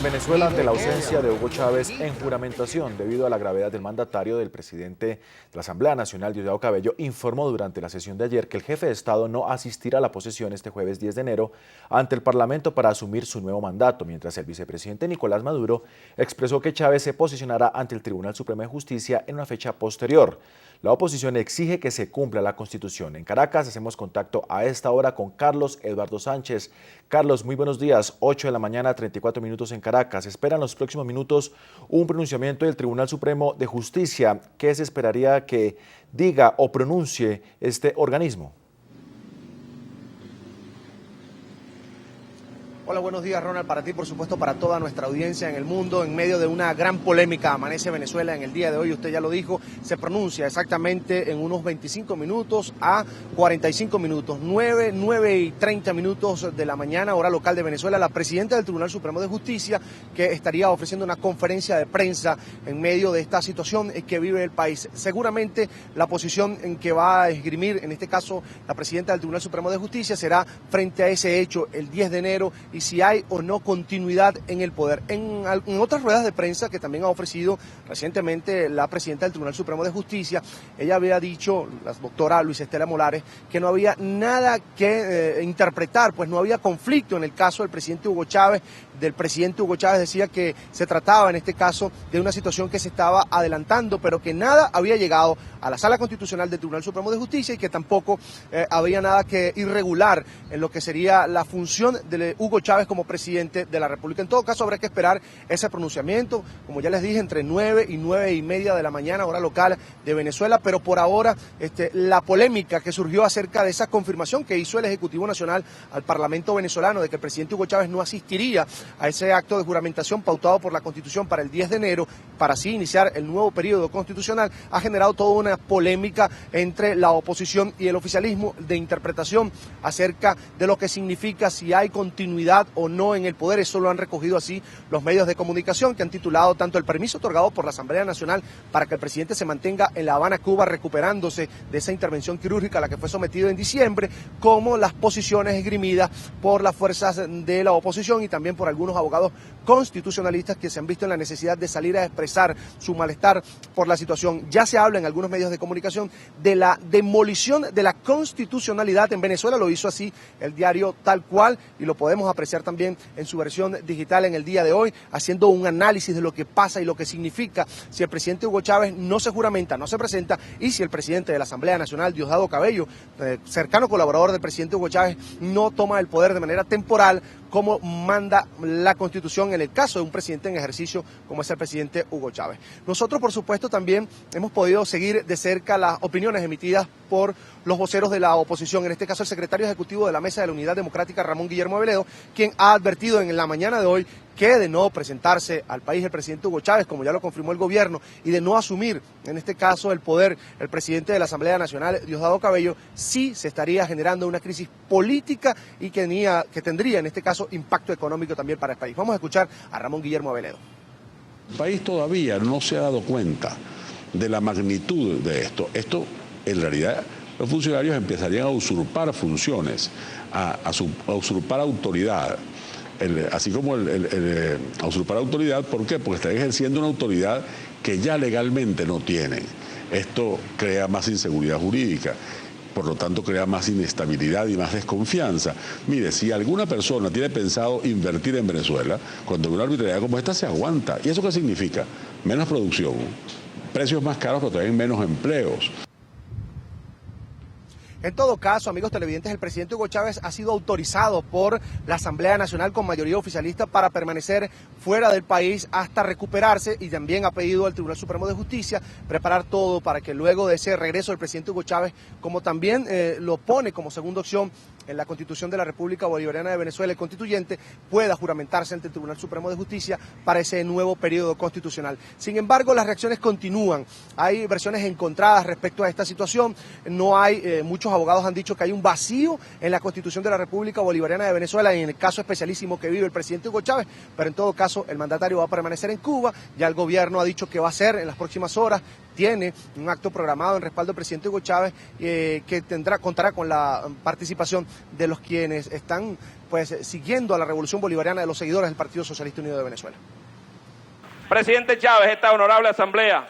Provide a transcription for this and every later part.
En Venezuela, ante la ausencia de Hugo Chávez en juramentación debido a la gravedad del mandatario, del presidente de la Asamblea Nacional, Diosdado Cabello, informó durante la sesión de ayer que el jefe de Estado no asistirá a la posesión este jueves 10 de enero ante el Parlamento para asumir su nuevo mandato, mientras el vicepresidente Nicolás Maduro expresó que Chávez se posicionará ante el Tribunal Supremo de Justicia en una fecha posterior. La oposición exige que se cumpla la Constitución. En Caracas hacemos contacto a esta hora con Carlos Eduardo Sánchez. Carlos, muy buenos días. 8 de la mañana, 34 minutos en Caracas. Esperan los próximos minutos un pronunciamiento del Tribunal Supremo de Justicia. ¿Qué se esperaría que diga o pronuncie este organismo? Hola, buenos días, Ronald, para ti, por supuesto, para toda nuestra audiencia en el mundo. En medio de una gran polémica amanece Venezuela en el día de hoy, usted ya lo dijo, se pronuncia exactamente en unos 25 minutos a 45 minutos, 9 y 30 minutos de la mañana, hora local de Venezuela, la presidenta del Tribunal Supremo de Justicia, que estaría ofreciendo una conferencia de prensa en medio de esta situación que vive el país. Seguramente la posición en que va a esgrimir, en este caso, la presidenta del Tribunal Supremo de Justicia, será frente a ese hecho el 10 de enero y si hay o no continuidad en el poder. En otras ruedas de prensa que también ha ofrecido recientemente la presidenta del Tribunal Supremo de Justicia, ella había dicho, la doctora Luisa Estela Molares, que no había nada que interpretar, pues no había conflicto en el caso del presidente Hugo Chávez. Del presidente Hugo Chávez decía que se trataba en este caso de una situación que se estaba adelantando, pero que nada había llegado a la Sala Constitucional del Tribunal Supremo de Justicia y que tampoco había nada que irregular en lo que sería la función de Hugo Chávez como presidente de la República. En todo caso, habrá que esperar ese pronunciamiento, como ya les dije, entre 9 y 9 y media de la mañana, hora local de Venezuela, pero por ahora la polémica que surgió acerca de esa confirmación que hizo el Ejecutivo Nacional al Parlamento venezolano de que el presidente Hugo Chávez no asistiría a ese acto de juramentación pautado por la Constitución para el 10 de enero, para así iniciar el nuevo periodo constitucional, ha generado toda una polémica entre la oposición y el oficialismo de interpretación acerca de lo que significa si hay continuidad o no en el poder. Eso lo han recogido así los medios de comunicación, que han titulado tanto el permiso otorgado por la Asamblea Nacional para que el presidente se mantenga en La Habana, Cuba, recuperándose de esa intervención quirúrgica a la que fue sometido en diciembre, como las posiciones esgrimidas por las fuerzas de la oposición y también por algunos abogados constitucionalistas que se han visto en la necesidad de salir a expresar su malestar por la situación. Ya se habla en algunos medios de comunicación de la demolición de la constitucionalidad en Venezuela, lo hizo así el diario Tal Cual y lo podemos apreciar también en su versión digital en el día de hoy, haciendo un análisis de lo que pasa y lo que significa si el presidente Hugo Chávez no se juramenta, no se presenta, y si el presidente de la Asamblea Nacional, Diosdado Cabello, cercano colaborador del presidente Hugo Chávez, no toma el poder de manera temporal como manda la Constitución en el caso de un presidente en ejercicio como es el presidente Hugo Chávez. Nosotros, por supuesto, también hemos podido seguir de cerca las opiniones emitidas por los voceros de la oposición, en este caso el secretario ejecutivo de la Mesa de la Unidad Democrática, Ramón Guillermo Aveledo, quien ha advertido en la mañana de hoy que de no presentarse al país el presidente Hugo Chávez, como ya lo confirmó el gobierno, y de no asumir, en este caso, el poder, el presidente de la Asamblea Nacional, Diosdado Cabello, sí se estaría generando una crisis política y que tendría, en este caso, impacto económico también para el país. Vamos a escuchar a Ramón Guillermo Aveledo. El país todavía no se ha dado cuenta de la magnitud de esto. Esto, en realidad, los funcionarios empezarían a usurpar funciones, a usurpar autoridad. Así como a usurpar autoridad, ¿por qué? Porque están ejerciendo una autoridad que ya legalmente no tienen. Esto crea más inseguridad jurídica, por lo tanto crea más inestabilidad y más desconfianza. Mire, si alguna persona tiene pensado invertir en Venezuela, cuando una arbitrariedad como esta se aguanta. ¿Y eso qué significa? Menos producción, precios más caros, pero también menos empleos. En todo caso, amigos televidentes, el presidente Hugo Chávez ha sido autorizado por la Asamblea Nacional con mayoría oficialista para permanecer fuera del país hasta recuperarse y también ha pedido al Tribunal Supremo de Justicia preparar todo para que luego de ese regreso del presidente Hugo Chávez, como también lo pone como segunda opción en la Constitución de la República Bolivariana de Venezuela, el constituyente pueda juramentarse ante el Tribunal Supremo de Justicia para ese nuevo periodo constitucional. Sin embargo, las reacciones continúan. Hay versiones encontradas respecto a esta situación. No hay, muchos abogados han dicho que hay un vacío en la Constitución de la República Bolivariana de Venezuela y en el caso especialísimo que vive el presidente Hugo Chávez, pero en todo caso el mandatario va a permanecer en Cuba. Ya el gobierno ha dicho que va a hacer en las próximas horas tiene un acto programado en respaldo al presidente Hugo Chávez que contará con la participación de los quienes están pues siguiendo a la revolución bolivariana, de los seguidores del Partido Socialista Unido de Venezuela. Presidente Chávez, esta honorable asamblea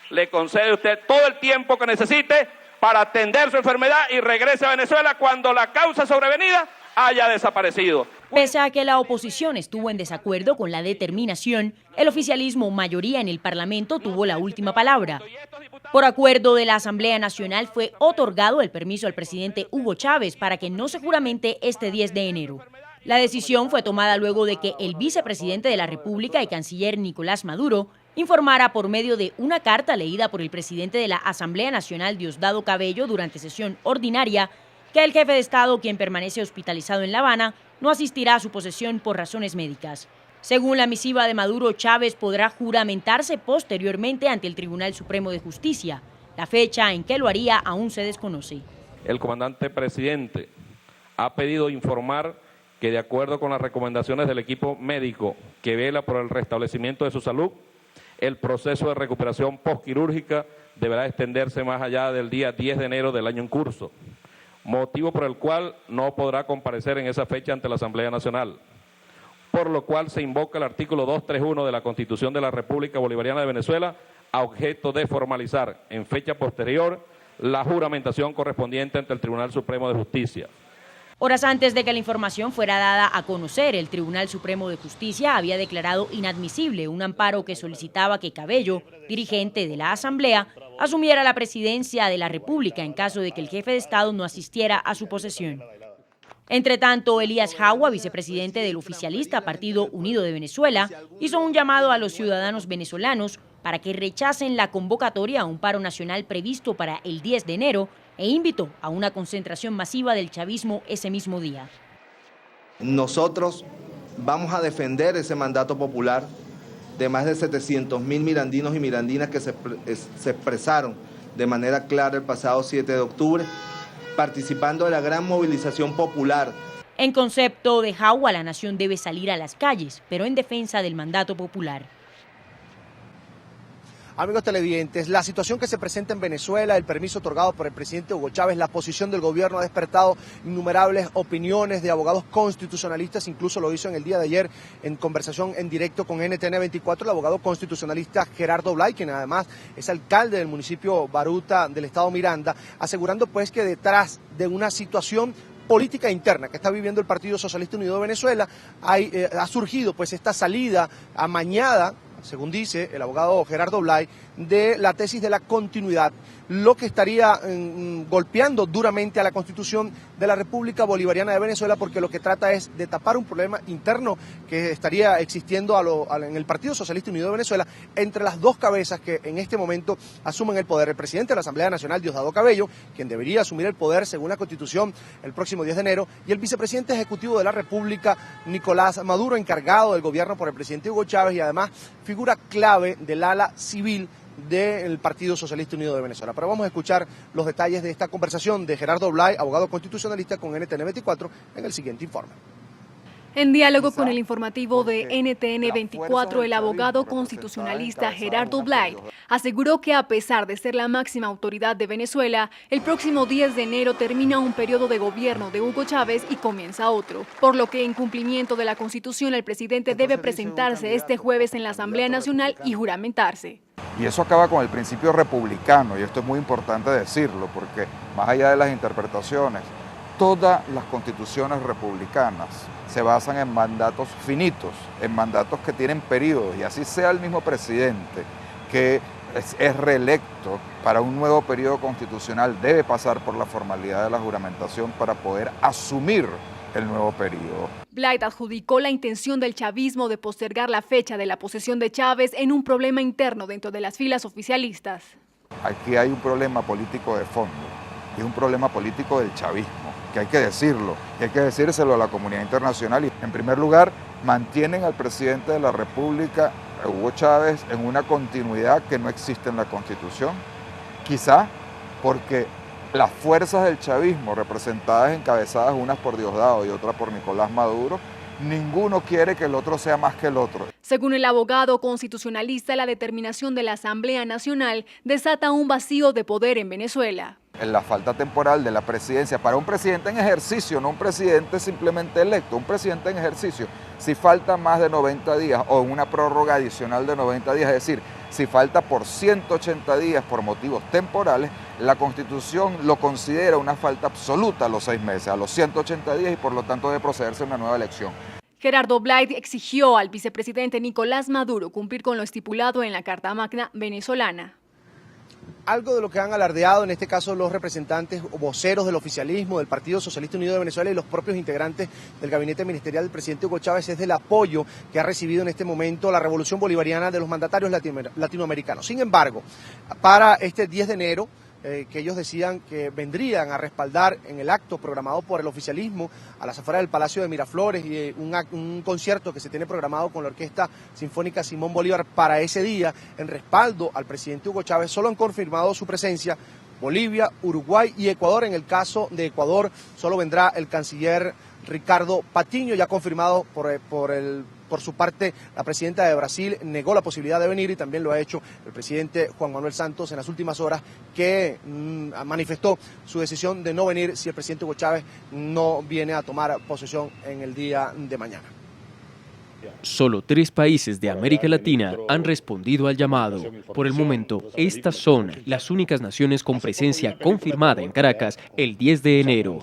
le concede a usted todo el tiempo que necesite para atender su enfermedad y regrese a Venezuela cuando la causa sobrevenida haya desaparecido. Pese a que la oposición estuvo en desacuerdo con la determinación, el oficialismo, mayoría en el Parlamento, tuvo la última palabra. Por acuerdo de la Asamblea Nacional fue otorgado el permiso al presidente Hugo Chávez para que no se juramente este 10 de enero. La decisión fue tomada luego de que el vicepresidente de la República y canciller Nicolás Maduro informara por medio de una carta leída por el presidente de la Asamblea Nacional, Diosdado Cabello, durante sesión ordinaria, que el jefe de Estado, quien permanece hospitalizado en La Habana, no asistirá a su posesión por razones médicas. Según la misiva de Maduro, Chávez podrá juramentarse posteriormente ante el Tribunal Supremo de Justicia. La fecha en que lo haría aún se desconoce. El comandante presidente ha pedido informar que, de acuerdo con las recomendaciones del equipo médico que vela por el restablecimiento de su salud, el proceso de recuperación postquirúrgica deberá extenderse más allá del día 10 de enero del año en curso, motivo por el cual no podrá comparecer en esa fecha ante la Asamblea Nacional, por lo cual se invoca el artículo 231 de la Constitución de la República Bolivariana de Venezuela a objeto de formalizar en fecha posterior la juramentación correspondiente ante el Tribunal Supremo de Justicia. Horas antes de que la información fuera dada a conocer, el Tribunal Supremo de Justicia había declarado inadmisible un amparo que solicitaba que Cabello, dirigente de la Asamblea, asumiera la presidencia de la República en caso de que el jefe de Estado no asistiera a su posesión. Entre tanto, Elías Jagua, vicepresidente del oficialista Partido Unido de Venezuela, hizo un llamado a los ciudadanos venezolanos para que rechacen la convocatoria a un paro nacional previsto para el 10 de enero e invitó a una concentración masiva del chavismo ese mismo día. Nosotros vamos a defender ese mandato popular de más de 700.000 mirandinos y mirandinas que se expresaron de manera clara el pasado 7 de octubre, participando de la gran movilización popular. En concepto de Jagua, la nación debe salir a las calles, pero en defensa del mandato popular. Amigos televidentes, la situación que se presenta en Venezuela, el permiso otorgado por el presidente Hugo Chávez, la posición del gobierno ha despertado innumerables opiniones de abogados constitucionalistas, incluso lo hizo en el día de ayer en conversación en directo con NTN 24 el abogado constitucionalista Gerardo Blay, quien además es alcalde del municipio Baruta del estado Miranda, asegurando pues que detrás de una situación política interna que está viviendo el Partido Socialista Unido de Venezuela ha surgido pues esta salida amañada, según dice el abogado Gerardo Blay, de la tesis de la continuidad, lo que estaría golpeando duramente a la Constitución de la República Bolivariana de Venezuela, porque lo que trata es de tapar un problema interno que estaría existiendo en el Partido Socialista Unido de Venezuela entre las dos cabezas que en este momento asumen el poder, el presidente de la Asamblea Nacional, Diosdado Cabello, quien debería asumir el poder según la Constitución el próximo 10 de enero, y el vicepresidente ejecutivo de la República, Nicolás Maduro, encargado del gobierno por el presidente Hugo Chávez y además figura clave del ala civil del Partido Socialista Unido de Venezuela. Pero vamos a escuchar los detalles de esta conversación de Gerardo Blay, abogado constitucionalista con NTN 24, en el siguiente informe. En diálogo con el informativo de NTN 24, el abogado constitucionalista Gerardo Blay aseguró que a pesar de ser la máxima autoridad de Venezuela, el próximo 10 de enero termina un periodo de gobierno de Hugo Chávez y comienza otro, por lo que en cumplimiento de la Constitución el presidente debe presentarse este jueves en la Asamblea Nacional y juramentarse. Y eso acaba con el principio republicano, y esto es muy importante decirlo, porque más allá de las interpretaciones, todas las constituciones republicanas se basan en mandatos finitos, en mandatos que tienen periodos, y así sea el mismo presidente que es reelecto para un nuevo periodo constitucional, debe pasar por la formalidad de la juramentación para poder asumir el nuevo periodo. Blay adjudicó la intención del chavismo de postergar la fecha de la posesión de Chávez en un problema interno dentro de las filas oficialistas. Aquí hay un problema político de fondo, y es un problema político del chavismo, que hay que decirlo, y hay que decírselo a la comunidad internacional. Y en primer lugar, mantienen al presidente de la República, Hugo Chávez, en una continuidad que no existe en la Constitución, quizá porque las fuerzas del chavismo, representadas, encabezadas unas por Diosdado y otras por Nicolás Maduro, ninguno quiere que el otro sea más que el otro. Según el abogado constitucionalista, la determinación de la Asamblea Nacional desata un vacío de poder en Venezuela. En la falta temporal de la presidencia para un presidente en ejercicio, no un presidente simplemente electo, un presidente en ejercicio, si falta más de 90 días o una prórroga adicional de 90 días, es decir, si falta por 180 días por motivos temporales, la Constitución lo considera una falta absoluta a los 6 meses, a los 180 días y por lo tanto debe procederse a una nueva elección. Gerardo Blight exigió al vicepresidente Nicolás Maduro cumplir con lo estipulado en la Carta Magna venezolana. Algo de lo que han alardeado en este caso los representantes o voceros del oficialismo, del Partido Socialista Unido de Venezuela y los propios integrantes del gabinete ministerial del presidente Hugo Chávez es del apoyo que ha recibido en este momento la revolución bolivariana de los mandatarios latinoamericanos. Sin embargo, para este 10 de enero, que ellos decían que vendrían a respaldar en el acto programado por el oficialismo a las afueras del Palacio de Miraflores y un concierto que se tiene programado con la Orquesta Sinfónica Simón Bolívar para ese día en respaldo al presidente Hugo Chávez. Solo han confirmado su presencia Bolivia, Uruguay y Ecuador. En el caso de Ecuador solo vendrá el canciller Ricardo Patiño, ya confirmado por su parte. La presidenta de Brasil negó la posibilidad de venir y también lo ha hecho el presidente Juan Manuel Santos en las últimas horas, que manifestó su decisión de no venir si el presidente Hugo Chávez no viene a tomar posesión en el día de mañana. Solo 3 países de América Latina han respondido al llamado. Por el momento, estas son las únicas naciones con presencia confirmada en Caracas el 10 de enero.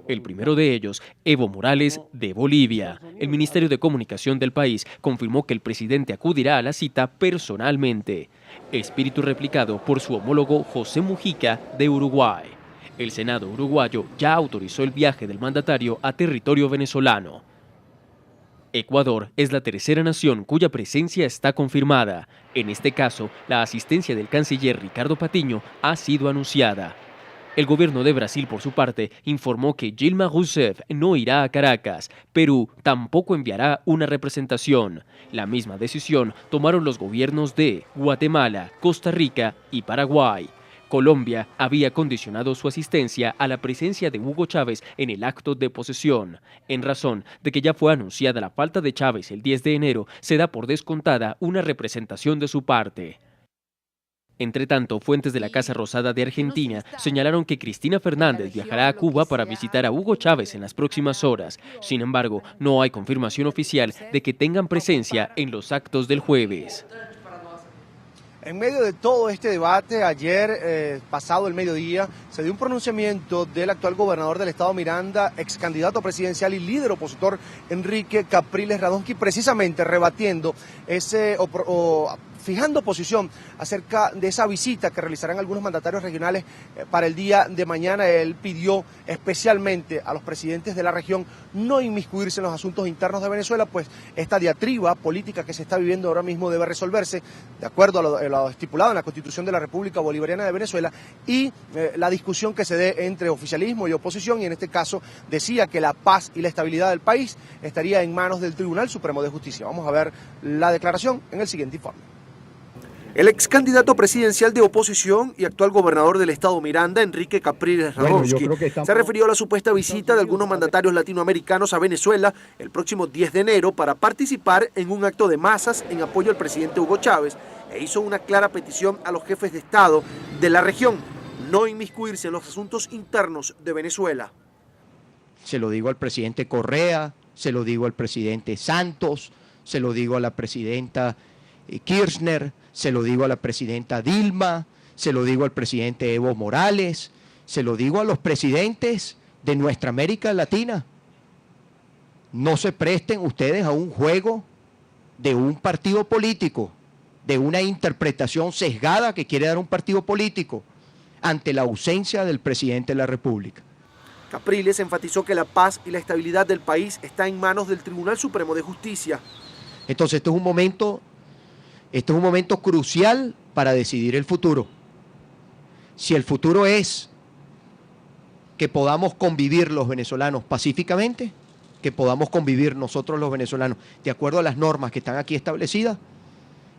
El primero de ellos, Evo Morales, de Bolivia. El Ministerio de Comunicación del país confirmó que el presidente acudirá a la cita personalmente. Espíritu replicado por su homólogo José Mujica, de Uruguay. El Senado uruguayo ya autorizó el viaje del mandatario a territorio venezolano. Ecuador es la tercera nación cuya presencia está confirmada. En este caso, la asistencia del canciller Ricardo Patiño ha sido anunciada. El gobierno de Brasil, por su parte, informó que Dilma Rousseff no irá a Caracas. Perú tampoco enviará una representación. La misma decisión tomaron los gobiernos de Guatemala, Costa Rica y Paraguay. Colombia había condicionado su asistencia a la presencia de Hugo Chávez en el acto de posesión. En razón de que ya fue anunciada la falta de Chávez el 10 de enero, se da por descontada una representación de su parte. Entre tanto, fuentes de la Casa Rosada de Argentina señalaron que Cristina Fernández viajará a Cuba para visitar a Hugo Chávez en las próximas horas. Sin embargo, no hay confirmación oficial de que tengan presencia en los actos del jueves. En medio de todo este debate, ayer, pasado el mediodía, se dio un pronunciamiento del actual gobernador del estado Miranda, ex candidato presidencial y líder opositor Enrique Capriles Radonsky, precisamente rebatiendo fijando posición acerca de esa visita que realizarán algunos mandatarios regionales para el día de mañana. Él pidió especialmente a los presidentes de la región no inmiscuirse en los asuntos internos de Venezuela, pues esta diatriba política que se está viviendo ahora mismo debe resolverse de acuerdo a lo estipulado en la Constitución de la República Bolivariana de Venezuela y la discusión que se dé entre oficialismo y oposición, y en este caso decía que la paz y la estabilidad del país estaría en manos del Tribunal Supremo de Justicia. Vamos a ver la declaración en el siguiente informe. El ex candidato presidencial de oposición y actual gobernador del estado Miranda, Enrique Capriles Radonsky, se refirió a la supuesta visita de algunos mandatarios latinoamericanos a Venezuela el próximo 10 de enero para participar en un acto de masas en apoyo al presidente Hugo Chávez, e hizo una clara petición a los jefes de Estado de la región: no inmiscuirse en los asuntos internos de Venezuela. Se lo digo al presidente Correa, se lo digo al presidente Santos, se lo digo a la presidenta Kirchner, se lo digo a la presidenta Dilma, se lo digo al presidente Evo Morales, se lo digo a los presidentes de nuestra América Latina. No se presten ustedes a un juego de un partido político, de una interpretación sesgada que quiere dar un partido político ante la ausencia del presidente de la República. Capriles enfatizó que la paz y la estabilidad del país está en manos del Tribunal Supremo de Justicia. Entonces esto es un momento crucial para decidir el futuro. Si el futuro es que podamos convivir los venezolanos pacíficamente, que podamos convivir nosotros los venezolanos de acuerdo a las normas que están aquí establecidas,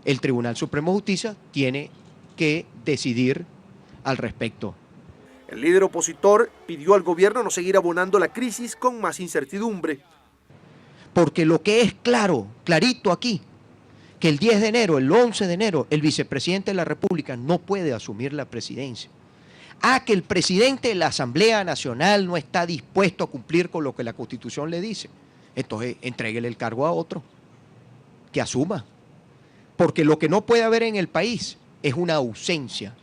el Tribunal Supremo de Justicia tiene que decidir al respecto. El líder opositor pidió al gobierno no seguir abonando la crisis con más incertidumbre. Porque lo que es claro, clarito aquí, que el 10 de enero, el 11 de enero, el vicepresidente de la República no puede asumir la presidencia. Que el presidente de la Asamblea Nacional no está dispuesto a cumplir con lo que la Constitución le dice. Entonces, entréguele el cargo a otro, que asuma. Porque lo que no puede haber en el país es una ausencia,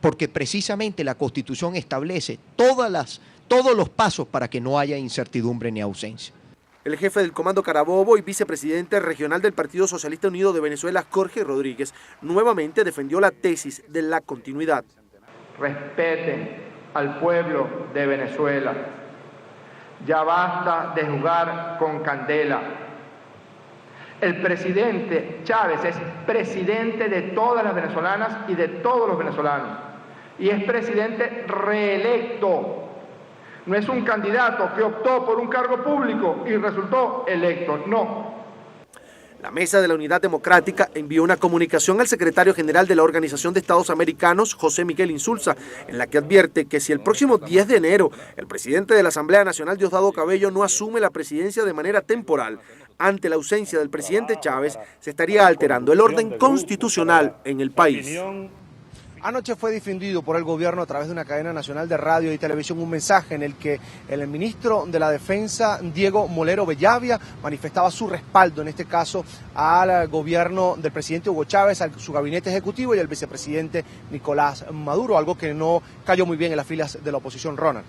porque precisamente la Constitución establece todos los pasos para que no haya incertidumbre ni ausencia. El jefe del Comando Carabobo y vicepresidente regional del Partido Socialista Unido de Venezuela, Jorge Rodríguez, nuevamente defendió la tesis de la continuidad. Respeten al pueblo de Venezuela. Ya basta de jugar con candela. El presidente Chávez es presidente de todas las venezolanas y de todos los venezolanos. Y es presidente reelecto. No es un candidato que optó por un cargo público y resultó electo, no. La Mesa de la Unidad Democrática envió una comunicación al secretario general de la Organización de Estados Americanos, José Miguel Insulza, en la que advierte que si el próximo 10 de enero el presidente de la Asamblea Nacional, Diosdado Cabello, no asume la presidencia de manera temporal, ante la ausencia del presidente Chávez, se estaría alterando el orden constitucional en el país. Anoche fue difundido por el gobierno a través de una cadena nacional de radio y televisión un mensaje en el que el ministro de la Defensa, Diego Molero Bellavia, manifestaba su respaldo, en este caso, al gobierno del presidente Hugo Chávez, a su gabinete ejecutivo y al vicepresidente Nicolás Maduro, algo que no cayó muy bien en las filas de la oposición, Ronald.